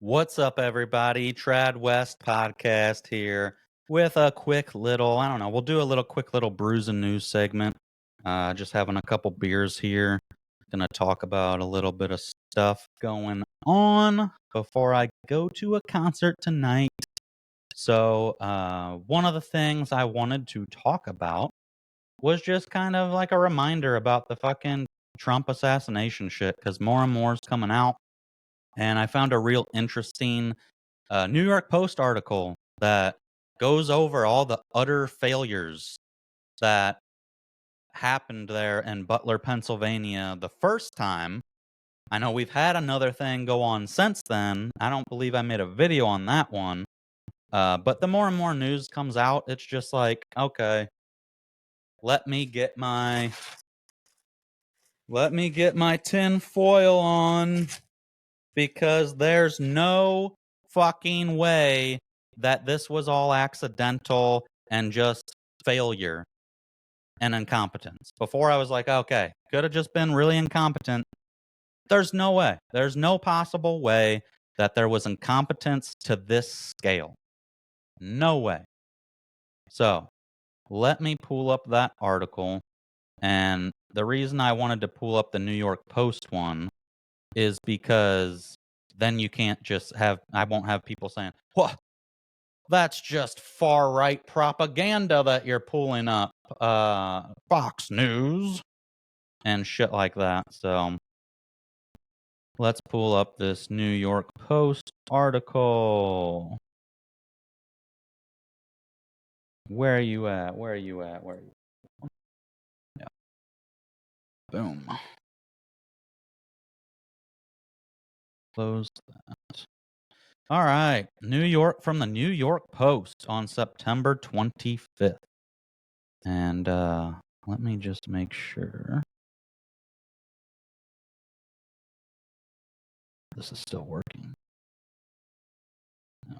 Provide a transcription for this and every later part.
What's up, everybody? Trad West podcast here with a quick little, I don't know, we'll do a quick little brews and news segment. Just having a couple beers here. Gonna talk about a little bit of stuff going on before I go to a concert tonight. So, one of the things I wanted to talk about was just kind of like a reminder about the fucking Trump assassination shit, because more and more is coming out. And I found a real interesting New York Post article that goes over all the utter failures that happened there in Butler, Pennsylvania the first time. I know we've had another thing go on since then. I don't believe I made a video on that one. But the more and more news comes out, it's just like, okay, let me get my tin foil on, because there's no fucking way that this was all accidental and just failure and incompetence. Before I was like, okay, could have just been really incompetent. There's no way. There's no possible way that there was incompetence to this scale. No way. So let me pull up that article. And the reason I wanted to pull up the New York Post one is because then you can't just I won't have people saying, well, that's just far right propaganda that you're pulling up, Fox News and shit like that. So let's pull up this New York Post article. Where are you at? Yeah. Boom. Close that. All right. From the New York Post on September 25th. And let me just make sure this is still working.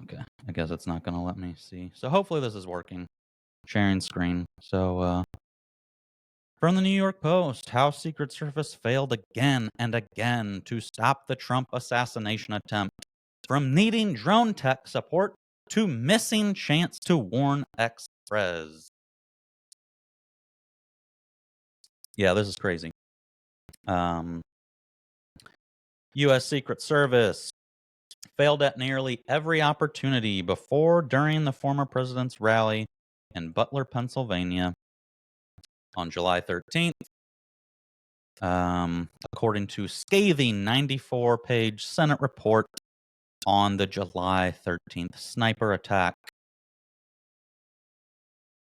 Okay. I guess it's not going to let me see. So hopefully this is working. Sharing screen. So from the New York Post, House Secret Service failed again and again to stop the Trump assassination attempt, from needing drone tech support to missing chance to warn ex-pres. Yeah, this is crazy. U.S. Secret Service failed at nearly every opportunity before, during the former president's rally in Butler, Pennsylvania on July 13th. According to scathing 94-page Senate report on the July 13th sniper attack.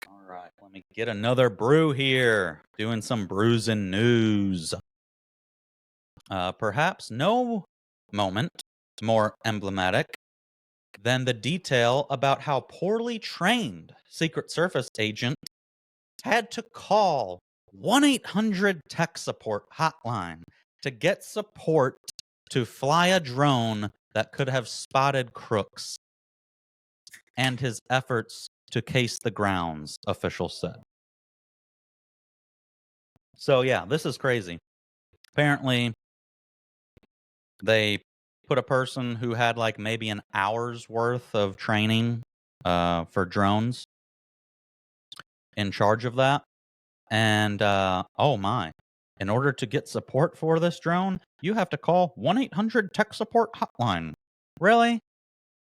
All right, let me get another brew here. Doing some brews and news. Perhaps no moment more emblematic than the detail about how poorly trained Secret Service agent had to call 1-800 tech support hotline to get support to fly a drone that could have spotted crooks, and his efforts to case the grounds, officials said. So yeah, this is crazy. Apparently, they put a person who had like maybe an hour's worth of training for drones in charge of that. And oh my, in order to get support for this drone, you have to call 1-800 tech support hotline. Really?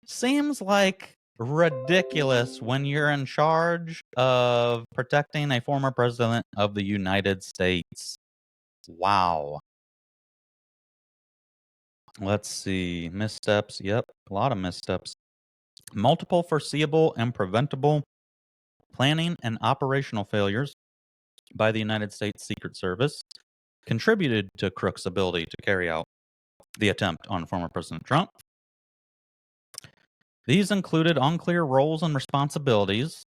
Seems like ridiculous when you're in charge of protecting a former president of the United States. Wow. Let's see. Missteps. Yep, a lot of missteps. Multiple foreseeable and preventable planning and operational failures by the United States Secret Service contributed to Crook's ability to carry out the attempt on former President Trump. These included unclear roles and responsibilities,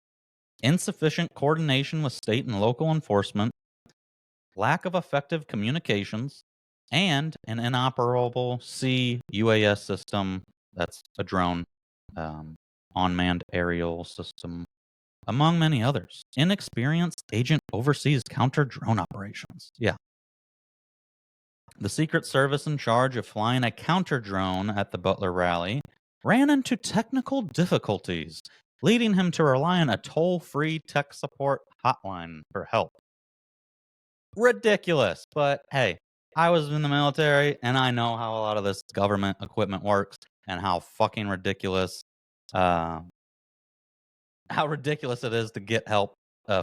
insufficient coordination with state and local enforcement, lack of effective communications, and an inoperable C-UAS system, that's a drone, unmanned aerial system, among many others. Inexperienced agent oversees counter-drone operations. Yeah. The Secret Service in charge of flying a counter drone at the Butler rally ran into technical difficulties, leading him to rely on a toll-free tech support hotline for help. Ridiculous, but hey, I was in the military and I know how a lot of this government equipment works and how fucking ridiculous uh, how ridiculous it is to get help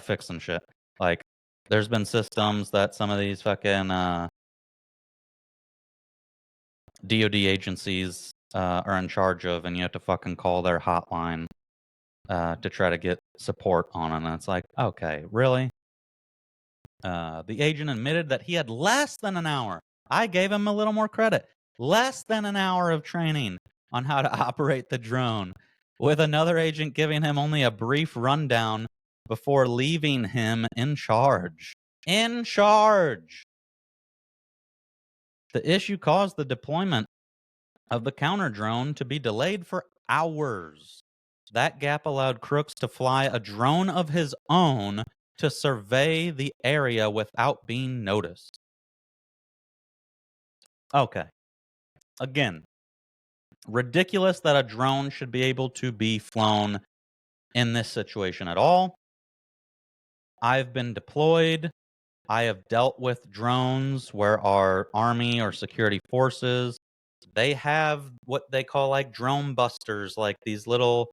fixing shit. Like, there's been systems that some of these fucking DoD agencies are in charge of, and you have to fucking call their hotline to try to get support on it. And it's like, okay, really? The agent admitted that he had less than an hour. I gave him a little more credit. Less than an hour of training on how to operate the drone, with another agent giving him only a brief rundown before leaving him in charge. In charge! The issue caused the deployment of the counter drone to be delayed for hours. That gap allowed Crooks to fly a drone of his own to survey the area without being noticed. Okay. Again, ridiculous that a drone should be able to be flown in this situation at all. I've been deployed. I have dealt with drones where our army or security forces, they have what they call like drone busters, like these little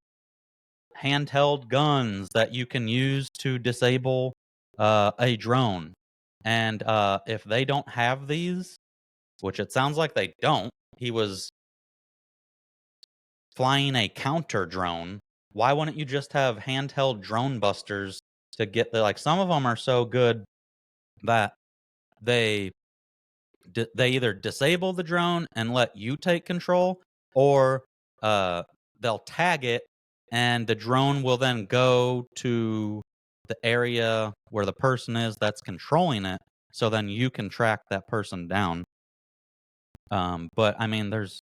handheld guns that you can use to disable a drone. And if they don't have these, which it sounds like they don't, he was flying a counter drone. Why wouldn't you just have handheld drone busters to get the, like, some of them are so good that they they either disable the drone and let you take control, or uh, they'll tag it, and the drone will then go to the area where the person is that's controlling it. So then you can track that person down. But I mean, there's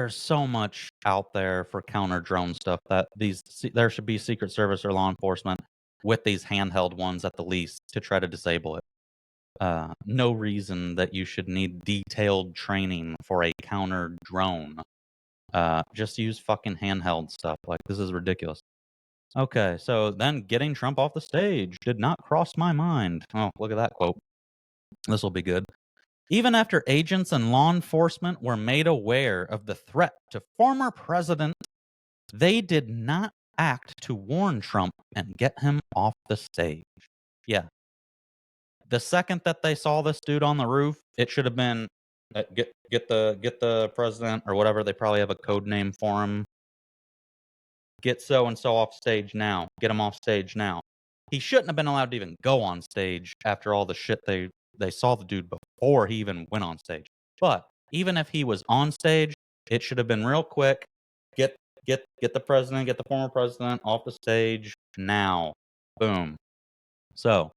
so much out there for counter drone stuff that there should be Secret Service or law enforcement with these handheld ones at the least to try to disable it. No reason that you should need detailed training for a counter drone. Just use fucking handheld stuff. Like, this is ridiculous. Okay, so then getting Trump off the stage did not cross my mind. Oh, look at that quote. This will be good. Even after agents and law enforcement were made aware of the threat to former president, they did not act to warn Trump and get him off the stage. Yeah, the second that they saw this dude on the roof, it should have been get the president or whatever. They probably have a code name for him. Get so and so off stage now. Get him off stage now. He shouldn't have been allowed to even go on stage after all the shit they saw the dude before he even went on stage. But even if he was on stage, it should have been real quick. Get get the president, get the former president off the stage now. Boom. So,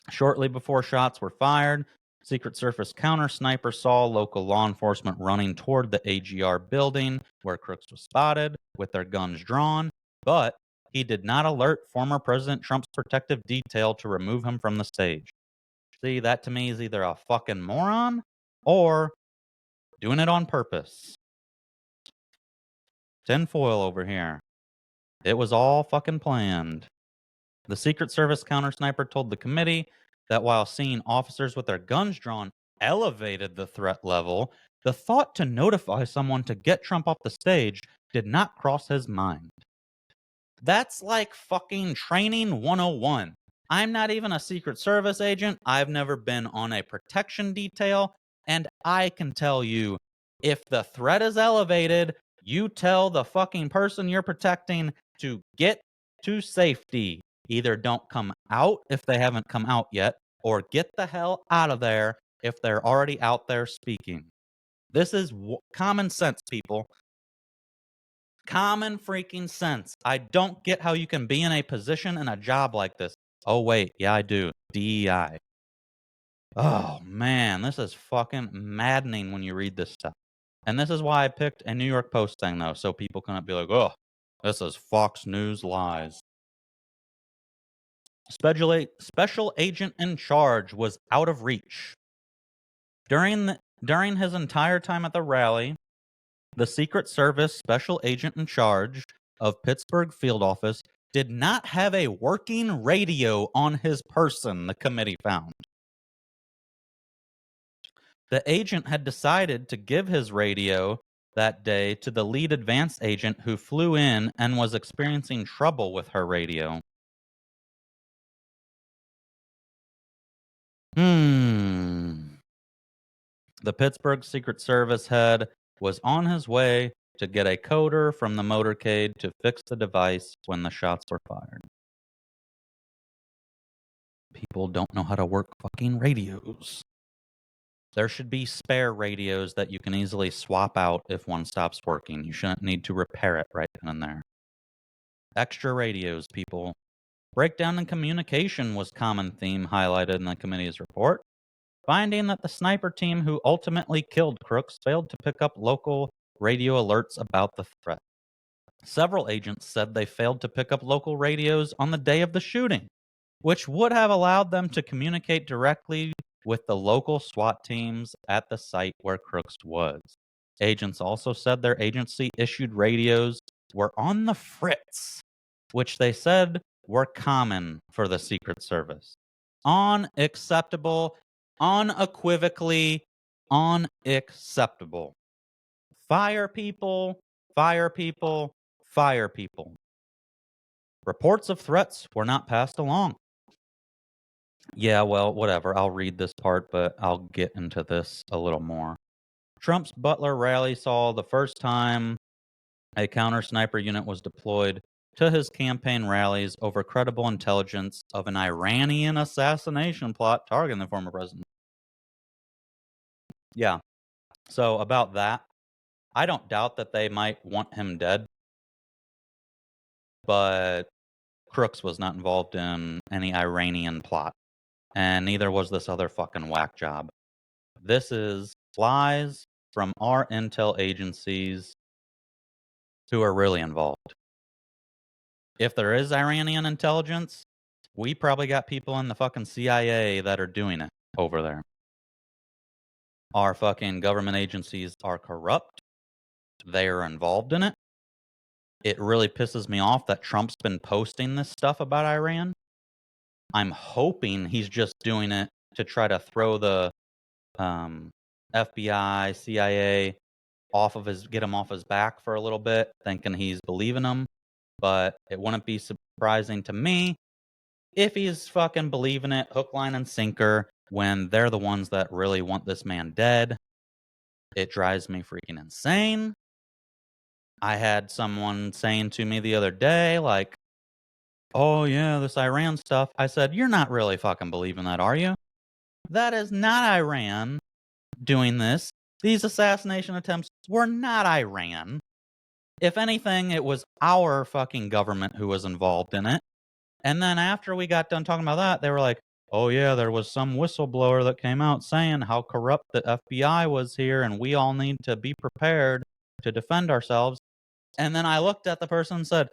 shortly before shots were fired, Secret Service counter sniper saw local law enforcement running toward the AGR building where Crooks was spotted with their guns drawn, but he did not alert former President Trump's protective detail to remove him from the stage. See, that to me is either a fucking moron or doing it on purpose. Tinfoil over here. It was all fucking planned. The Secret Service counter sniper told the committee that while seeing officers with their guns drawn elevated the threat level, the thought to notify someone to get Trump off the stage did not cross his mind. That's like fucking training 101. I'm not even a Secret Service agent. I've never been on a protection detail. And I can tell you, if the threat is elevated, you tell the fucking person you're protecting to get to safety. Either don't come out if they haven't come out yet, or get the hell out of there if they're already out there speaking. This is common sense, people. Common freaking sense. I don't get how you can be in a position in a job like this. Oh, wait. Yeah, I do. DEI. Oh, man. This is fucking maddening when you read this stuff. And this is why I picked a New York Post thing, though, so people couldn't be like, oh, this is Fox News lies. Special agent in charge was out of reach. During his entire time at the rally, the Secret Service special agent in charge of Pittsburgh field office did not have a working radio on his person, the committee found. The agent had decided to give his radio that day to the lead advance agent who flew in and was experiencing trouble with her radio. The Pittsburgh Secret Service head was on his way to get a coder from the motorcade to fix the device when the shots were fired. People don't know how to work fucking radios. There should be spare radios that you can easily swap out if one stops working. You shouldn't need to repair it right then and there. Extra radios, people. Breakdown in communication was common theme highlighted in the committee's report, finding that the sniper team who ultimately killed Crooks failed to pick up local radio alerts about the threat. Several agents said they failed to pick up local radios on the day of the shooting, which would have allowed them to communicate directly with the local SWAT teams at the site where Crooks was. Agents also said their agency issued radios were on the fritz, which they said were common for the Secret Service. Unacceptable, unequivocally unacceptable. Fire people, fire people, fire people. Reports of threats were not passed along. Yeah, well, whatever. I'll read this part, but I'll get into this a little more. Trump's Butler rally saw the first time a counter sniper unit was deployed to his campaign rallies over credible intelligence of an Iranian assassination plot targeting the former president. Yeah. So about that, I don't doubt that they might want him dead, but Crooks was not involved in any Iranian plot, and neither was this other fucking whack job. This is lies from our intel agencies who are really involved. If there is Iranian intelligence, we probably got people in the fucking CIA that are doing it over there. Our fucking government agencies are corrupt. They are involved in it. It really pisses me off that Trump's been posting this stuff about Iran. I'm hoping he's just doing it to try to throw the FBI, CIA get him off his back for a little bit, thinking he's believing them. But it wouldn't be surprising to me if he's fucking believing it hook, line, and sinker when they're the ones that really want this man dead. It drives me freaking insane. I had someone saying to me the other day, like, oh yeah, this Iran stuff. I said, you're not really fucking believing that, are you? That is not Iran doing this. These assassination attempts were not Iran. If anything, it was our fucking government who was involved in it. And then after we got done talking about that, they were like, oh yeah, there was some whistleblower that came out saying how corrupt the FBI was here and we all need to be prepared to defend ourselves. And then I looked at the person and said,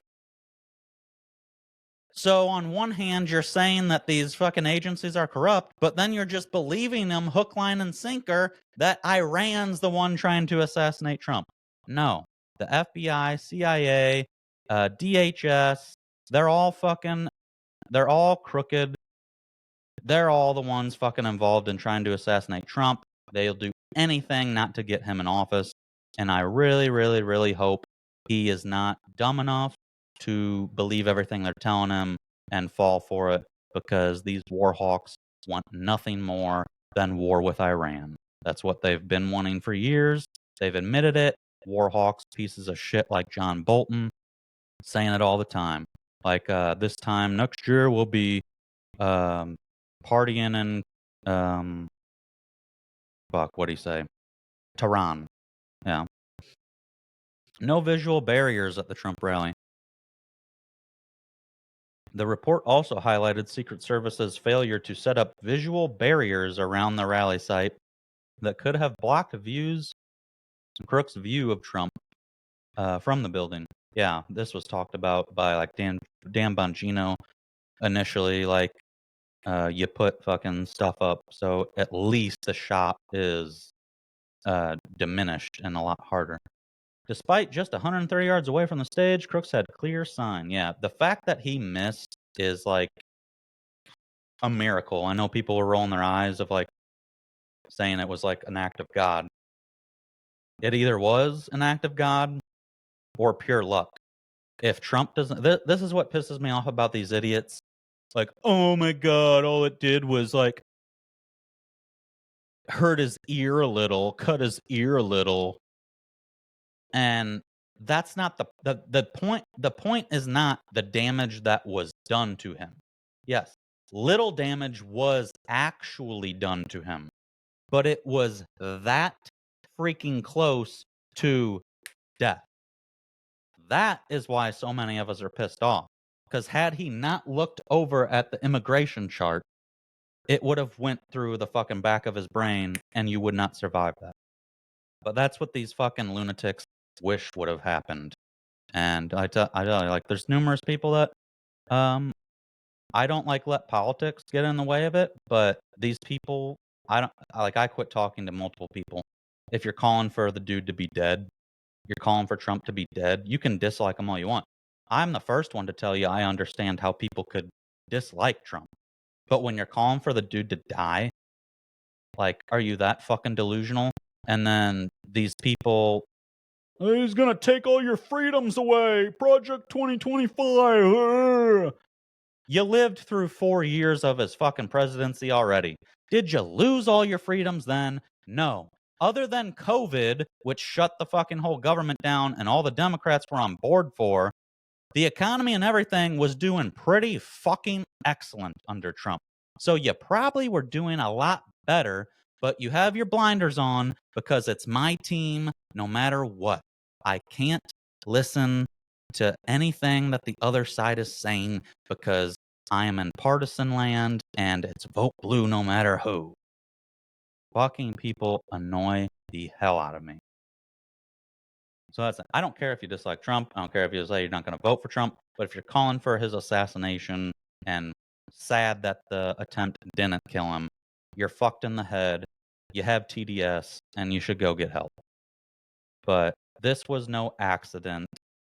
so on one hand, you're saying that these fucking agencies are corrupt, but then you're just believing them hook, line, and sinker that Iran's the one trying to assassinate Trump. No, the FBI, CIA, DHS, they're all crooked. They're all the ones fucking involved in trying to assassinate Trump. They'll do anything not to get him in office. And I really, really, really hope he is not dumb enough to believe everything they're telling him and fall for it, because these war hawks want nothing more than war with Iran. That's what they've been wanting for years. They've admitted it. War hawks, pieces of shit like John Bolton, saying it all the time. Like this time next year we'll be partying in what do you say? Tehran. Yeah. No visual barriers at the Trump rally. The report also highlighted Secret Service's failure to set up visual barriers around the rally site that could have blocked Crook's view of Trump from the building. Yeah, this was talked about by like Dan Bongino initially. Like, you put fucking stuff up so at least the shot is diminished and a lot harder. Despite just 130 yards away from the stage, Crooks had clear sign. Yeah, the fact that he missed is like a miracle. I know people were rolling their eyes of like saying it was like an act of God. It either was an act of God or pure luck. If Trump doesn't, this is what pisses me off about these idiots. Like, oh my God, all it did was like hurt his ear a little, cut his ear a little. And that's not the point. The point is not the damage that was done to him. Yes, little damage was actually done to him, but it was that freaking close to death. That is why so many of us are pissed off. Because had he not looked over at the immigration chart, it would have went through the fucking back of his brain and you would not survive that. But that's what these fucking lunatics wish would have happened. And I tell you, like, there's numerous people that I don't like let politics get in the way of it, but these people, I quit talking to multiple people. If you're calling for the dude to be dead, you're calling for Trump to be dead, you can dislike him all you want. I'm the first one to tell you I understand how people could dislike Trump. But when you're calling for the dude to die, like, are you that fucking delusional? And then these people, he's gonna take all your freedoms away. Project 2025. You lived through 4 years of his fucking presidency already. Did you lose all your freedoms then? No. Other than COVID, which shut the fucking whole government down and all the Democrats were on board for, the economy and everything was doing pretty fucking excellent under Trump. So you probably were doing a lot better, but you have your blinders on because it's my team no matter what. I can't listen to anything that the other side is saying because I am in partisan land and it's vote blue no matter who. Fucking people annoy the hell out of me. So that's it. I don't care if you dislike Trump. I don't care if you say you're not going to vote for Trump. But if you're calling for his assassination and sad that the attempt didn't kill him, you're fucked in the head. You have TDS and you should go get help. But this was no accident.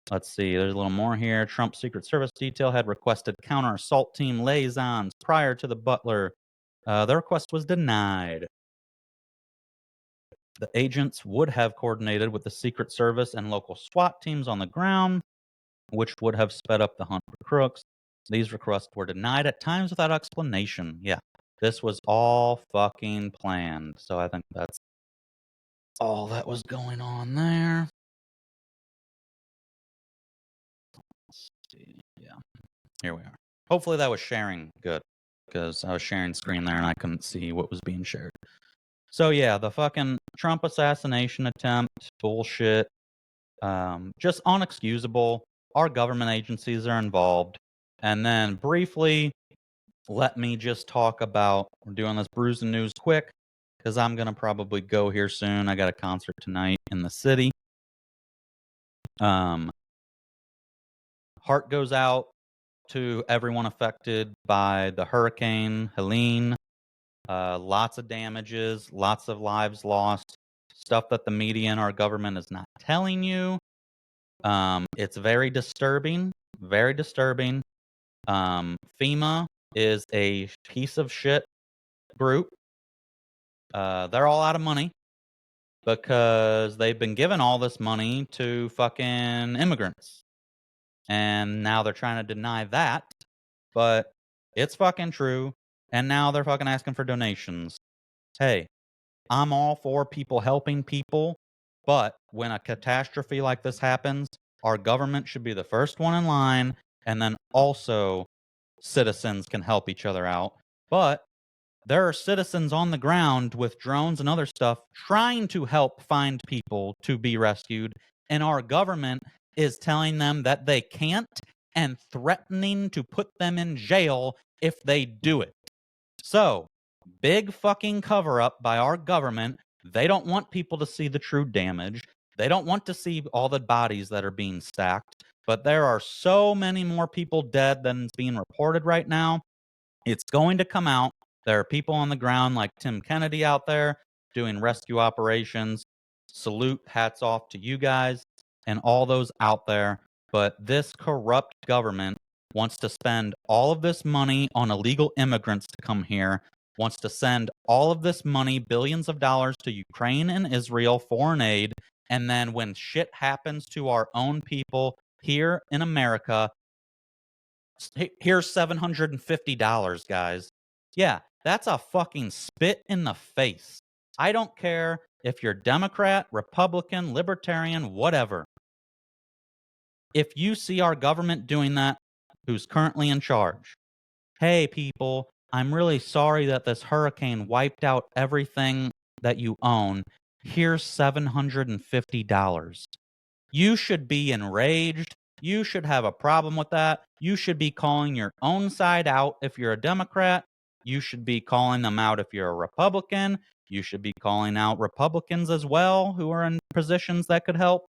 Let's see. There's a little more here. Trump's Secret Service detail had requested counter assault team liaisons prior to the Butler. The request was denied. The agents would have coordinated with the Secret Service and local SWAT teams on the ground, which would have sped up the hunt for crooks. These requests were denied at times without explanation. Yeah, this was all fucking planned. So I think that's all that was going on there. Let's see. Yeah, here we are. Hopefully that was sharing good, because I was sharing screen there and I couldn't see what was being shared. So yeah, the fucking Trump assassination attempt, bullshit, just unexcusable. Our government agencies are involved. And then briefly, let me just talk about, we're doing this Brews and News quick, because I'm going to probably go here soon. I got a concert tonight in the city. Heart goes out to everyone affected by the hurricane, Helene. Lots of damages, lots of lives lost, stuff that the media and our government is not telling you. It's very disturbing, very disturbing. FEMA is a piece of shit group. They're all out of money because they've been given all this money to fucking immigrants. And now they're trying to deny that, but it's fucking true. And now they're fucking asking for donations. Hey, I'm all for people helping people, but when a catastrophe like this happens, our government should be the first one in line, and then also citizens can help each other out. But there are citizens on the ground with drones and other stuff trying to help find people to be rescued, and our government is telling them that they can't and threatening to put them in jail if they do it. So, big fucking cover up by our government. They don't want people to see the true damage. They don't want to see all the bodies that are being stacked. But there are so many more people dead than is being reported right now. It's going to come out. There are people on the ground like Tim Kennedy out there doing rescue operations. Salute, hats off to you guys and all those out there. But this corrupt government wants to spend all of this money on illegal immigrants to come here, wants to send all of this money, billions of dollars, to Ukraine and Israel, foreign aid. And then when shit happens to our own people here in America, here's $750, guys. Yeah, that's a fucking spit in the face. I don't care if you're Democrat, Republican, Libertarian, whatever. If you see our government doing that, who's currently in charge, hey, people, I'm really sorry that this hurricane wiped out everything that you own. Here's $750. You should be enraged. You should have a problem with that. You should be calling your own side out if you're a Democrat. You should be calling them out if you're a Republican. You should be calling out Republicans as well who are in positions that could help.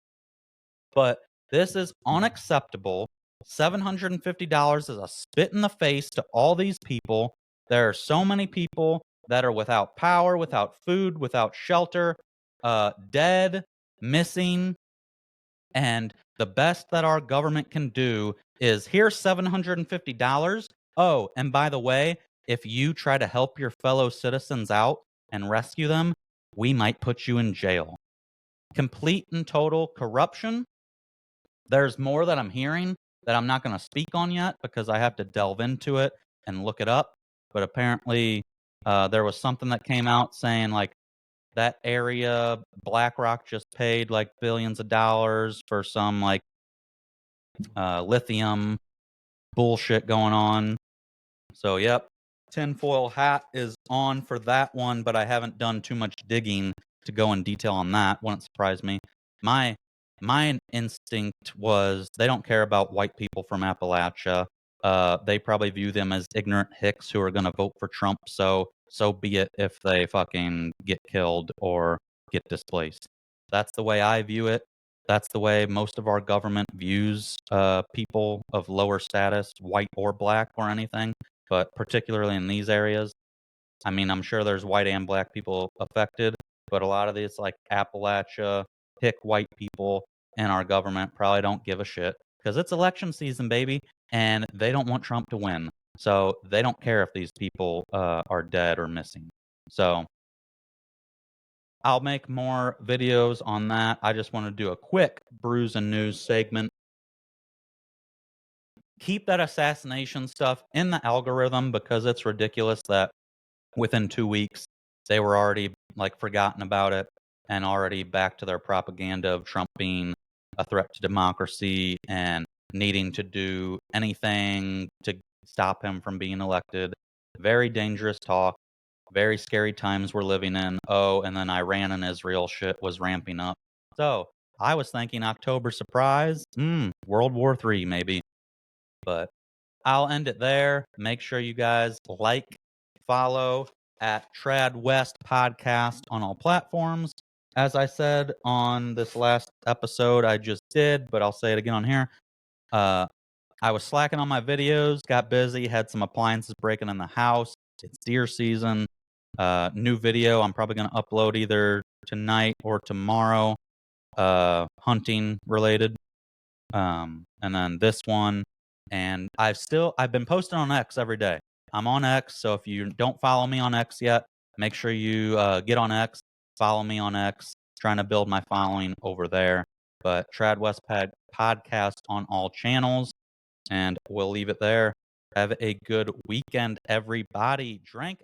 But this is unacceptable. $750 is a spit in the face to all these people. There are so many people that are without power, without food, without shelter, dead, missing. And the best that our government can do is here's $750. Oh, and by the way, if you try to help your fellow citizens out and rescue them, we might put you in jail. Complete and total corruption. There's more that I'm hearing that I'm not going to speak on yet because I have to delve into it and look it up. But apparently, there was something that came out saying like that area, BlackRock just paid like billions of dollars for some like lithium bullshit going on. So, yep, tinfoil hat is on for that one, but I haven't done too much digging to go in detail on that. Wouldn't surprise me. My instinct was they don't care about white people from Appalachia. They probably view them as ignorant hicks who are going to vote for Trump. So be it if they fucking get killed or get displaced. That's the way I view it. That's the way most of our government views people of lower status, white or black or anything. But particularly in these areas, I mean, I'm sure there's white and black people affected, but a lot of these like Appalachia, hick white people in our government probably don't give a shit because it's election season, baby, and they don't want Trump to win. So they don't care if these people are dead or missing. So I'll make more videos on that. I just want to do a quick brews and news segment. Keep that assassination stuff in the algorithm because it's ridiculous that within 2 weeks they were already like forgotten about it and already back to their propaganda of Trump being a threat to democracy and needing to do anything to stop him from being elected. Very dangerous talk. Very scary times we're living in. Oh, and then Iran and Israel shit was ramping up. So I was thinking October surprise. World War III maybe. But I'll end it there. Make sure you guys like, follow at Trad West Podcast on all platforms. As I said on this last episode I just did, but I'll say it again on here. I was slacking on my videos, got busy, had some appliances breaking in the house. It's deer season. New video I'm probably going to upload either tonight or tomorrow, hunting related. And then this one. And I've been posting on X every day. I'm on X, so if you don't follow me on X yet, make sure you get on X, follow me on X. Trying to build my following over there. But Trad West Podcast on all channels. And we'll leave it there. Have a good weekend, everybody. Drink